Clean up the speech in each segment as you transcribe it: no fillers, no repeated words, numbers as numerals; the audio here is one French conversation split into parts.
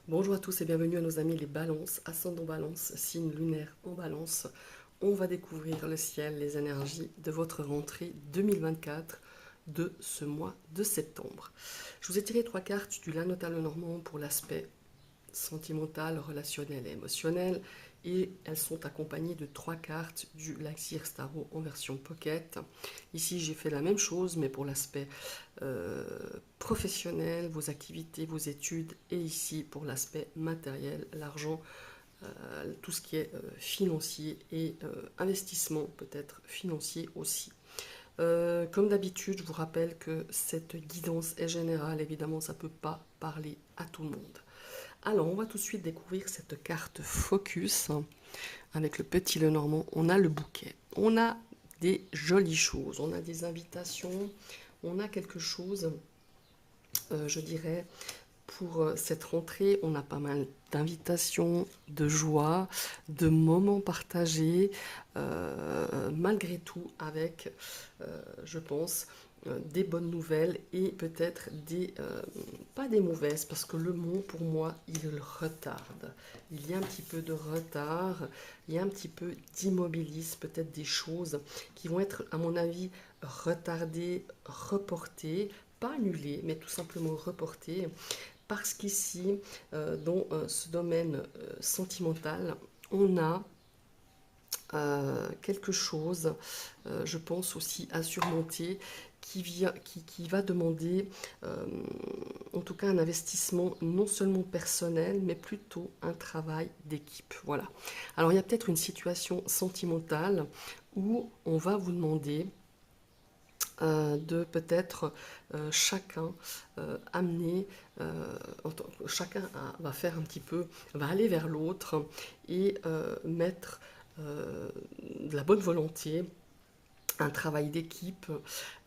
Bonjour à tous et bienvenue à nos amis les balances, ascendant balance, signe lunaire en balance. On va découvrir le ciel, les énergies de votre rentrée 2024 de ce mois de septembre. Je vous ai tiré trois cartes du Lenormand pour l'aspect sentimentale, relationnelle et émotionnelle. Et elles sont accompagnées de trois cartes du Laxir Starot en version pocket. Ici, j'ai fait la même chose, mais pour l'aspect euh, professionnel, vos activités, vos études, et ici pour l'aspect matériel, l'argent, tout ce qui est financier et investissement peut-être financier aussi. Comme d'habitude, je vous rappelle que cette guidance est générale, évidemment, ça ne peut pas parler à tout le monde. Alors, on va tout de suite découvrir cette carte Focus avec le petit Lenormand. On a le bouquet, on a des jolies choses, on a des invitations, on a quelque chose, je dirais, pour cette rentrée. On a pas mal d'invitations, de joie, de moments partagés, malgré tout avec, je pense, des bonnes nouvelles et peut-être pas des mauvaises, parce que le mot pour moi il retarde. Il y a un petit peu de retard, il y a un petit peu d'immobilisme, peut-être des choses qui vont être à mon avis retardées, reportées, pas annulées, mais tout simplement reportées, parce qu'ici, dans ce domaine sentimental, on a quelque chose, je pense aussi à surmonter, qui va demander, en tout cas, un investissement non seulement personnel, mais plutôt un travail d'équipe. Voilà. Alors, il y a peut-être une situation sentimentale où on va vous demander de peut-être chacun amener, chacun va faire un petit peu, va aller vers l'autre et mettre de la bonne volonté, un travail d'équipe.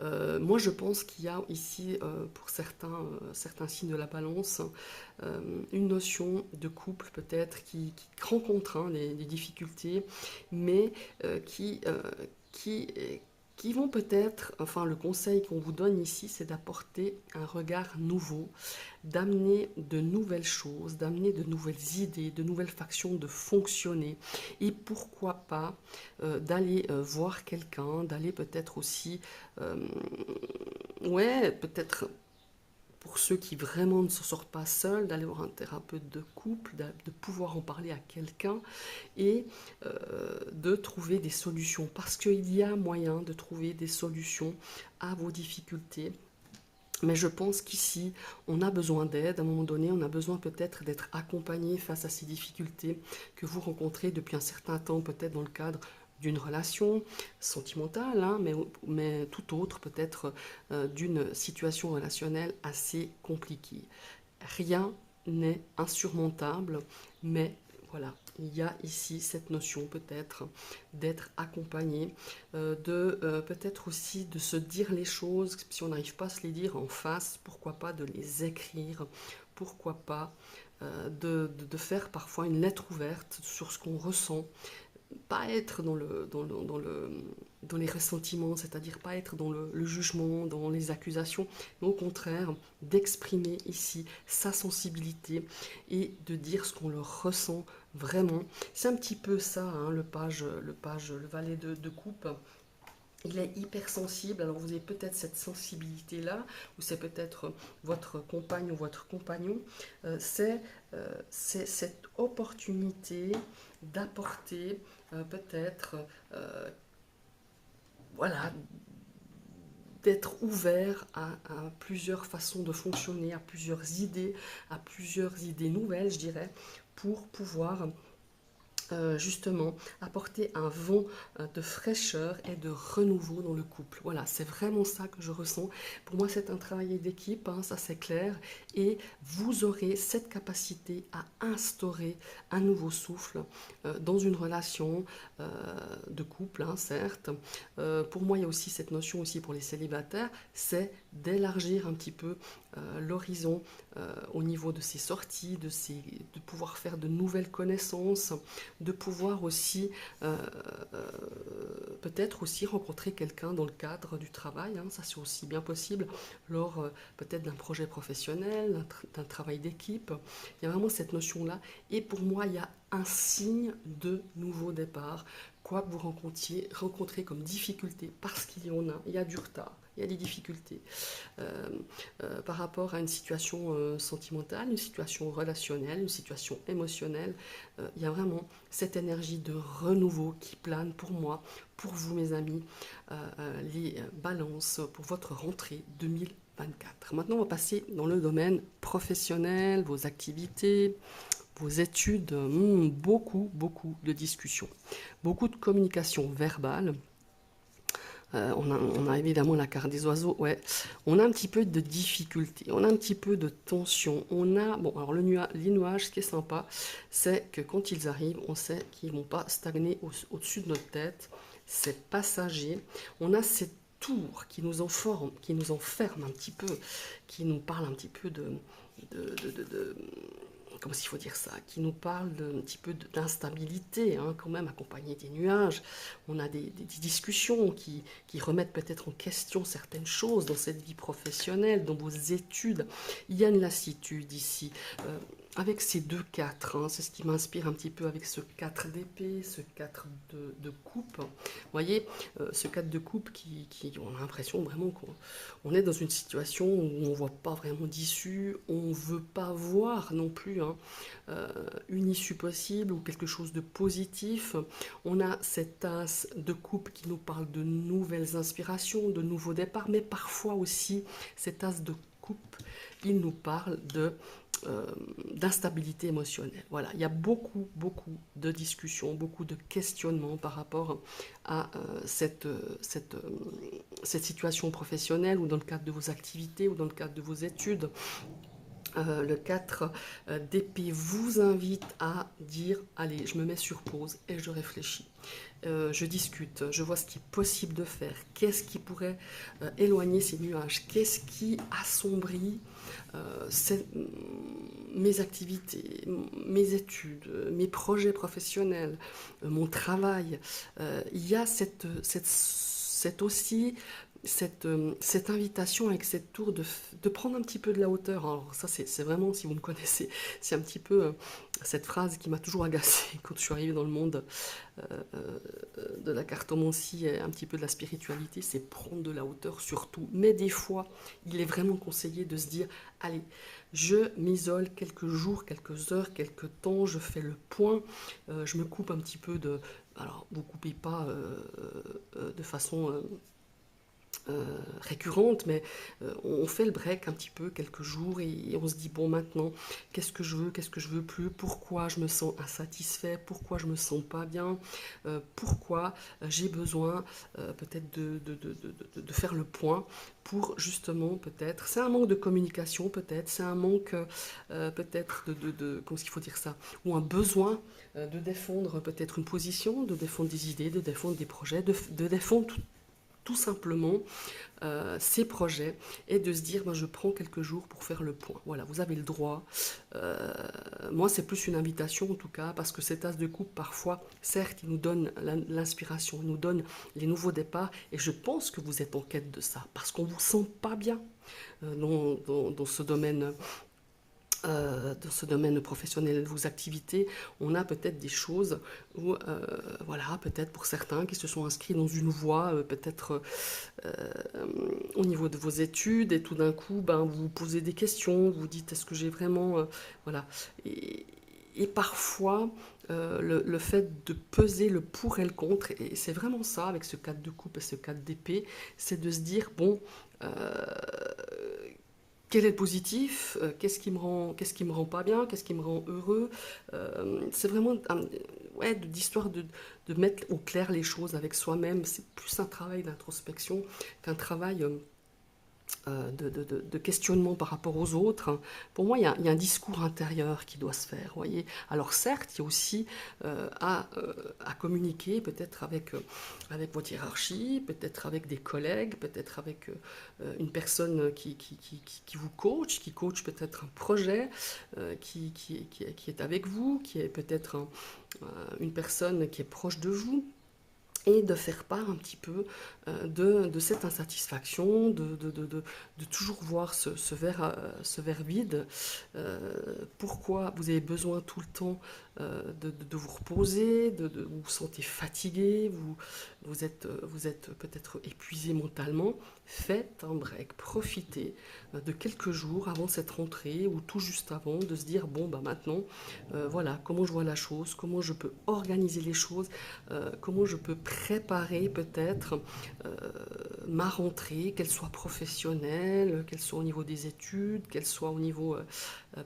Moi, je pense qu'il y a ici, pour certains signes de la balance, une notion de couple peut-être qui rencontre des difficultés, mais qui, qui, qui vont peut-être, enfin le conseil qu'on vous donne ici, c'est d'apporter un regard nouveau, d'amener de nouvelles choses, d'amener de nouvelles idées, de nouvelles factions de fonctionner. Et pourquoi pas d'aller voir quelqu'un, d'aller peut-être aussi, euh, ouais, peut-être pour ceux qui vraiment ne se sortent pas seuls, d'aller voir un thérapeute de couple, de pouvoir en parler à quelqu'un et de trouver des solutions. Parce qu'il y a moyen de trouver des solutions à vos difficultés. Mais je pense qu'ici, on a besoin d'aide. À un moment donné, on a besoin peut-être d'être accompagné face à ces difficultés que vous rencontrez depuis un certain temps, peut-être dans le cadre d'une relation sentimentale, hein, mais tout autre, peut-être d'une situation relationnelle assez compliquée. Rien n'est insurmontable, mais voilà, il y a ici cette notion peut-être d'être accompagné, de peut-être aussi de se dire les choses, si on n'arrive pas à se les dire en face, pourquoi pas de les écrire, pourquoi pas de faire parfois une lettre ouverte sur ce qu'on ressent, pas être dans les ressentiments, c'est-à-dire pas être dans le jugement, dans les accusations, mais au contraire d'exprimer ici sa sensibilité et de dire ce qu'on le ressent vraiment. C'est un petit peu ça, hein, le valet de coupe. Il est hypersensible, alors vous avez peut-être cette sensibilité-là, ou c'est peut-être votre compagne ou votre compagnon, c'est cette opportunité d'apporter peut-être, voilà, d'être ouvert à plusieurs façons de fonctionner, à plusieurs idées nouvelles, je dirais, pour pouvoir justement apporter un vent de fraîcheur et de renouveau dans le couple. Voilà, c'est vraiment ça que je ressens. Pour moi, c'est un travail d'équipe, hein, ça c'est clair, et vous aurez cette capacité à instaurer un nouveau souffle dans une relation de couple, hein, certes. Pour moi, il y a aussi cette notion aussi pour les célibataires, c'est d'élargir un petit peu l'horizon au niveau de ses sorties, de pouvoir faire de nouvelles connaissances, de pouvoir aussi peut-être aussi rencontrer quelqu'un dans le cadre du travail, hein, ça c'est aussi bien possible, lors peut-être d'un projet professionnel, d'un travail d'équipe. Il y a vraiment cette notion-là. Et pour moi, il y a un signe de nouveau départ, quoi que vous rencontrez comme difficulté, parce qu'il y en a, il y a du retard, il y a des difficultés par rapport à une situation sentimentale, une situation relationnelle, une situation émotionnelle. Il y a vraiment cette énergie de renouveau qui plane pour moi, pour vous mes amis, les balances pour votre rentrée 2024. Maintenant, on va passer dans le domaine professionnel, vos activités, vos études, beaucoup de discussions, beaucoup de communication verbale. On a évidemment la carte des oiseaux, ouais. On a un petit peu de difficulté, on a un petit peu de tension. On a, bon, alors les nuages, ce qui est sympa, c'est que quand ils arrivent, on sait qu'ils ne vont pas stagner au-dessus de notre tête. C'est passager. On a cette tour qui nous enferme un petit peu, qui nous parle un petit peu de comment s'il faut dire ça, qui nous parle un petit peu d'instabilité, hein, quand même, accompagné des nuages. On a des discussions qui remettent peut-être en question certaines choses dans cette vie professionnelle, dans vos études. Il y a une lassitude ici. Avec ces 2-4, hein, c'est ce qui m'inspire un petit peu avec ce 4 d'épée, ce 4 de coupe. Vous voyez, ce 4 de coupe on a l'impression vraiment qu'on est dans une situation où on ne voit pas vraiment d'issue, on ne veut pas voir non plus hein, une issue possible ou quelque chose de positif. On a cette as de coupe qui nous parle de nouvelles inspirations, de nouveaux départs, mais parfois aussi cet as de coupe, il nous parle d'instabilité émotionnelle. Voilà, il y a beaucoup de discussions, beaucoup de questionnements par rapport à cette situation professionnelle ou dans le cadre de vos activités ou dans le cadre de vos études. Le 4 d'épée vous invite à dire « Allez, je me mets sur pause et je réfléchis. Je discute, je vois ce qui est possible de faire. Qu'est-ce qui pourrait éloigner ces nuages? Qu'est-ce qui assombrit mes activités, mes études, mes projets professionnels, mon travail ?» Il y a aussi cette invitation avec cette tour de prendre un petit peu de la hauteur. Alors ça, c'est vraiment, si vous me connaissez, c'est un petit peu cette phrase qui m'a toujours agacée quand je suis arrivée dans le monde de la cartomancie et un petit peu de la spiritualité, c'est prendre de la hauteur surtout. Mais des fois, il est vraiment conseillé de se dire, allez, je m'isole quelques jours, quelques heures, quelques temps, je fais le point, je me coupe un petit peu de... Alors, vous ne coupez pas de façon... récurrente, mais on fait le break un petit peu quelques jours et on se dit bon maintenant qu'est-ce que je veux plus, pourquoi je me sens insatisfait, pourquoi je me sens pas bien, pourquoi j'ai besoin peut-être de faire le point pour justement peut-être, c'est un manque de communication peut-être, c'est un manque peut-être comment est-ce qu'il faut dire ça, ou un besoin de défendre peut-être une position, de défendre des idées, de défendre des projets, de défendre tout simplement ces projets et de se dire ben, je prends quelques jours pour faire le point. Voilà, vous avez le droit. Moi, c'est plus une invitation en tout cas, parce que cet as de coupe, parfois, certes, il nous donne l'inspiration, il nous donne les nouveaux départs, et je pense que vous êtes en quête de ça, parce qu'on ne vous sent pas bien dans ce domaine. Dans ce domaine professionnel de vos activités, on a peut-être des choses où, voilà, peut-être pour certains qui se sont inscrits dans une voie, peut-être au niveau de vos études, et tout d'un coup, ben, vous vous posez des questions, vous dites est-ce que j'ai vraiment... voilà. Et parfois, le fait de peser le pour et le contre, et c'est vraiment ça avec ce 4 de coupe et ce 4 d'épée, c'est de se dire, bon... quel est le positif, qu'est-ce qui me rend pas bien, qu'est-ce qui me rend heureux. C'est vraiment ouais, d'histoire de mettre au clair les choses avec soi-même. C'est plus un travail d'introspection qu'un travail de questionnement par rapport aux autres. Pour moi, il y a un discours intérieur qui doit se faire, voyez. Alors certes, il y a aussi à communiquer peut-être avec votre hiérarchie, peut-être avec des collègues, peut-être avec une personne qui vous qui coach peut-être un projet, qui est avec vous, qui est peut-être une personne qui est proche de vous, et de faire part un petit peu de cette insatisfaction, de toujours voir ce verre vide. Pourquoi vous avez besoin tout le temps de vous reposer, vous vous sentez fatigué, vous êtes peut-être épuisé mentalement. Faites un break, profitez de quelques jours avant cette rentrée ou tout juste avant, de se dire bon bah maintenant voilà comment je vois la chose, comment je peux organiser les choses, comment je peux préparer peut-être ma rentrée, qu'elle soit professionnelle, qu'elle soit au niveau des études, qu'elle soit au niveau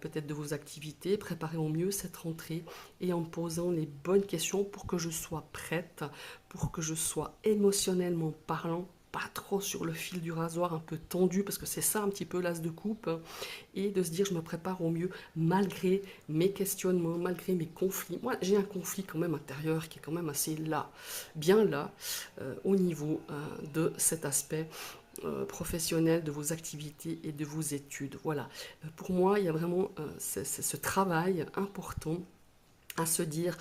peut-être de vos activités, préparer au mieux cette rentrée et en me posant les bonnes questions pour que je sois prête, pour que je sois émotionnellement parlant pas trop sur le fil du rasoir, un peu tendu, parce que c'est ça un petit peu l'as de coupe, hein, et de se dire je me prépare au mieux malgré mes questionnements, malgré mes conflits. Moi j'ai un conflit quand même intérieur qui est quand même assez là, bien là, au niveau de cet aspect professionnel de vos activités et de vos études. Voilà, pour moi il y a vraiment ce travail important à se dire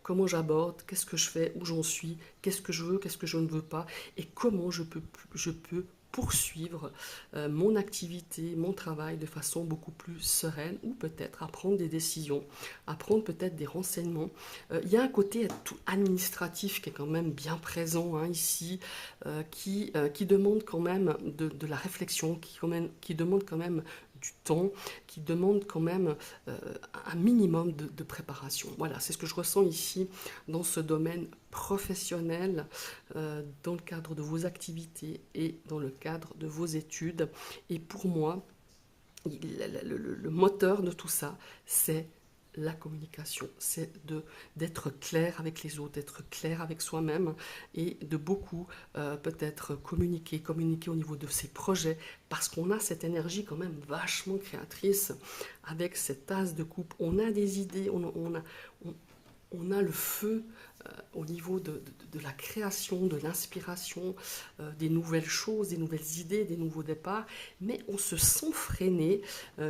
comment j'aborde, qu'est-ce que je fais, où j'en suis, qu'est-ce que je veux, qu'est-ce que je ne veux pas, et comment je peux poursuivre mon activité, mon travail de façon beaucoup plus sereine, ou peut-être à prendre des décisions, à prendre peut-être des renseignements. Il y a un côté tout administratif qui est quand même bien présent hein, ici, qui demande quand même de la réflexion, qui demande quand même du temps, qui demande quand même un minimum de préparation. Voilà, c'est ce que je ressens ici dans ce domaine professionnel, dans le cadre de vos activités et dans le cadre de vos études. Et pour moi, le moteur de tout ça, c'est la communication, c'est d'être clair avec les autres, d'être clair avec soi-même et de beaucoup peut-être communiquer au niveau de ses projets parce qu'on a cette énergie quand même vachement créatrice avec cette tasse de coupe. On a des idées, on a le feu au niveau de la création, de l'inspiration, des nouvelles choses, des nouvelles idées, des nouveaux départs, mais on se sent freiné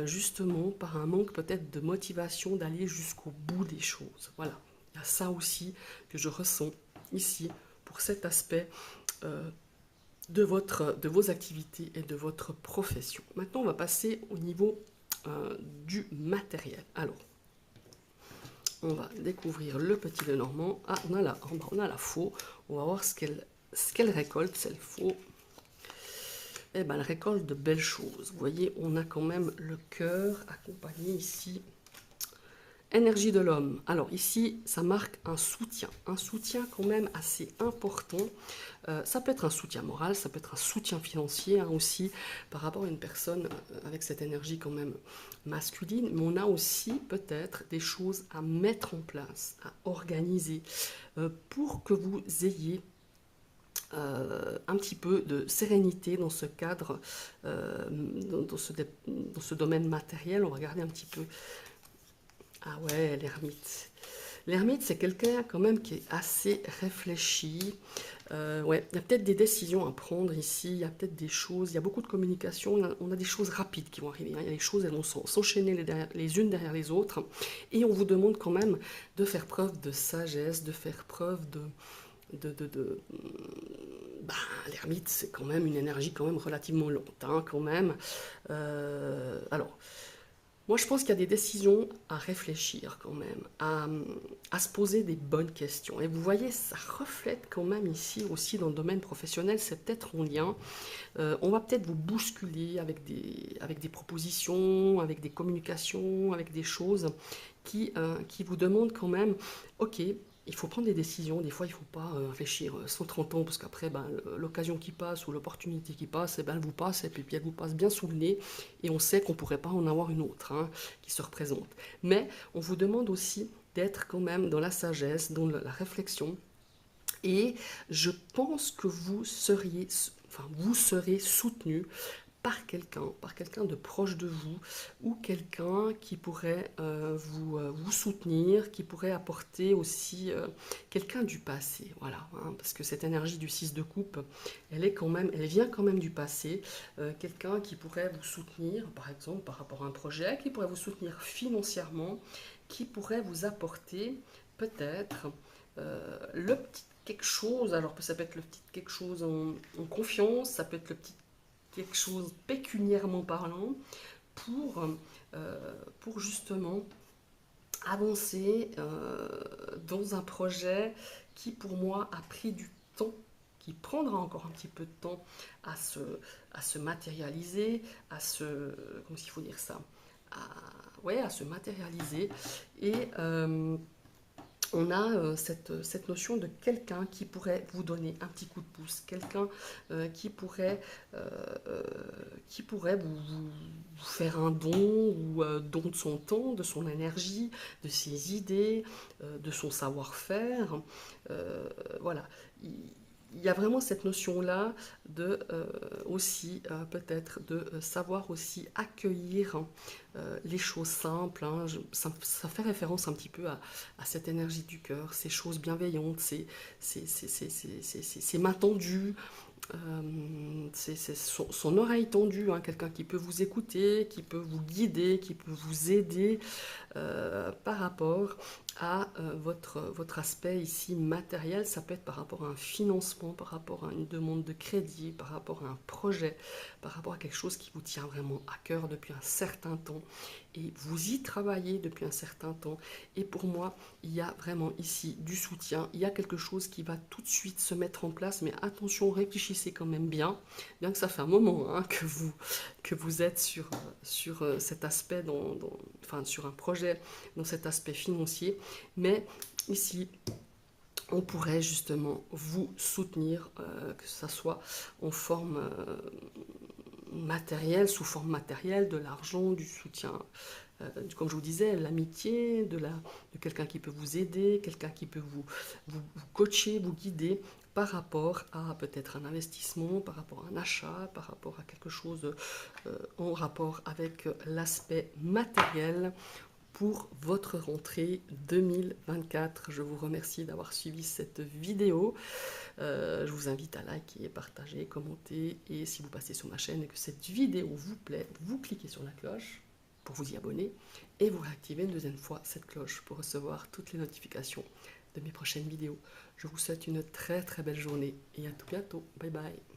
justement par un manque peut-être de motivation d'aller jusqu'au bout des choses. Voilà, il y a ça aussi que je ressens ici pour cet aspect de vos activités et de votre profession. Maintenant, on va passer au niveau du matériel. Alors, on va découvrir le petit Lenormand. Ah, on a la faux. On va voir ce qu'elle récolte, cette faux. Eh ben, elle récolte de belles choses. Vous voyez, on a quand même le cœur accompagné ici. Énergie de l'homme. Alors ici, ça marque un soutien quand même assez important. Ça peut être un soutien moral, ça peut être un soutien financier hein, aussi par rapport à une personne avec cette énergie quand même masculine. Mais on a aussi peut-être des choses à mettre en place, à organiser pour que vous ayez un petit peu de sérénité dans ce cadre, dans ce domaine matériel. On va regarder un petit peu. Ah ouais, l'ermite. L'ermite, c'est quelqu'un quand même qui est assez réfléchi. Ouais, il y a peut-être des décisions à prendre ici, il y a peut-être des choses, il y a beaucoup de communication, on a des choses rapides qui vont arriver. Hein. Il y a des choses, elles vont s'enchaîner les unes derrière les autres. Et on vous demande quand même de faire preuve de sagesse, de faire preuve bah, l'ermite, c'est quand même une énergie quand même relativement lente, hein, quand même. Alors, moi, je pense qu'il y a des décisions à réfléchir quand même, à se poser des bonnes questions. Et vous voyez, ça reflète quand même ici aussi dans le domaine professionnel, c'est peut-être en lien. On va peut-être vous bousculer avec des propositions, avec des communications, avec des choses qui vous demandent quand même, ok, il faut prendre des décisions, des fois il ne faut pas réfléchir 130 ans, parce qu'après ben, l'occasion qui passe ou l'opportunité qui passe, eh ben, elle vous passe, et puis elle vous passe bien sous le nez, et on sait qu'on ne pourrait pas en avoir une autre hein, qui se représente. Mais on vous demande aussi d'être quand même dans la sagesse, dans la réflexion, et je pense que vous seriez enfin vous serez soutenu par quelqu'un de proche de vous, ou quelqu'un qui pourrait vous soutenir, qui pourrait apporter aussi quelqu'un du passé, voilà, hein, parce que cette énergie du 6 de coupe, elle vient quand même du passé, quelqu'un qui pourrait vous soutenir, par exemple, par rapport à un projet, qui pourrait vous soutenir financièrement, qui pourrait vous apporter peut-être le petit quelque chose, alors ça peut être le petit quelque chose en confiance, ça peut être le petit quelque chose pécuniairement parlant pour, pour justement avancer dans un projet qui pour moi a pris du temps, qui prendra encore un petit peu de temps à se matérialiser, comment il faut dire ça, ouais, à se matérialiser. Et on a cette notion de quelqu'un qui pourrait vous donner un petit coup de pouce, quelqu'un euh, euh, qui pourrait vous faire un don, ou don de son temps, de son énergie, de ses idées, de son savoir-faire. Voilà. Il y a vraiment cette notion-là de aussi peut-être de savoir aussi accueillir les choses simples, hein. Ça fait référence un petit peu à cette énergie du cœur, ces choses bienveillantes, ces mains tendues, c'est son oreille tendue, hein, quelqu'un qui peut vous écouter, qui peut vous guider, qui peut vous aider par rapport à votre aspect ici matériel. Ça peut être par rapport à un financement, par rapport à une demande de crédit, par rapport à un projet, par rapport à quelque chose qui vous tient vraiment à cœur depuis un certain temps, et vous y travaillez depuis un certain temps. Et pour moi, il y a vraiment ici du soutien, il y a quelque chose qui va tout de suite se mettre en place, mais attention, réfléchissez quand même bien, bien que ça fait un moment, hein, que vous êtes sur cet aspect, enfin sur un projet, dans cet aspect financier, mais ici, on pourrait justement vous soutenir, que ce soit en forme matérielle, sous forme matérielle, de l'argent, du soutien, comme je vous disais, l'amitié, de quelqu'un qui peut vous aider, quelqu'un qui peut vous coacher, vous guider par rapport à peut-être un investissement, par rapport à un achat, par rapport à quelque chose en rapport avec l'aspect matériel pour votre rentrée 2024. Je vous remercie d'avoir suivi cette vidéo. Je vous invite à liker, partager, commenter, et si vous passez sur ma chaîne et que cette vidéo vous plaît, vous cliquez sur la cloche pour vous y abonner, et vous réactivez une deuxième fois cette cloche pour recevoir toutes les notifications de mes prochaines vidéos. Je vous souhaite une très très belle journée et à tout bientôt. Bye bye.